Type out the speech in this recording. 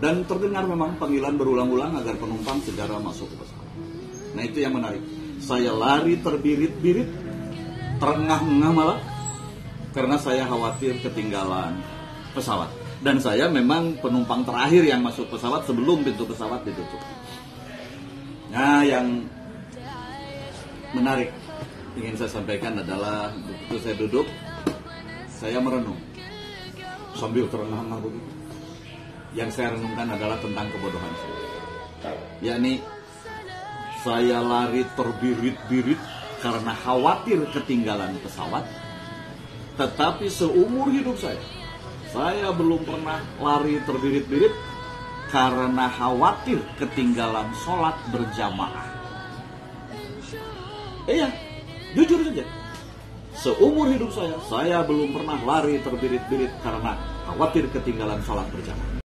Dan terdengar memang panggilan berulang-ulang agar penumpang segera masuk ke pesawat. Nah itu yang menarik. Saya lari terbirit-birit, terengah-engah malah, karena saya khawatir ketinggalan pesawat. Dan saya memang penumpang terakhir yang masuk pesawat sebelum pintu pesawat ditutup. Nah yang menarik ingin saya sampaikan adalah begitu saya duduk, saya merenung sambil terengah-engah begitu. Yang saya renungkan adalah tentang kebodohan saya, yakni saya lari terbirit-birit karena khawatir ketinggalan pesawat. Tetapi seumur hidup saya belum pernah lari terbirit-birit karena khawatir ketinggalan sholat berjamaah. Iya, jujur saja. Seumur hidup saya belum pernah lari terbirit-birit karena khawatir ketinggalan sholat berjamaah.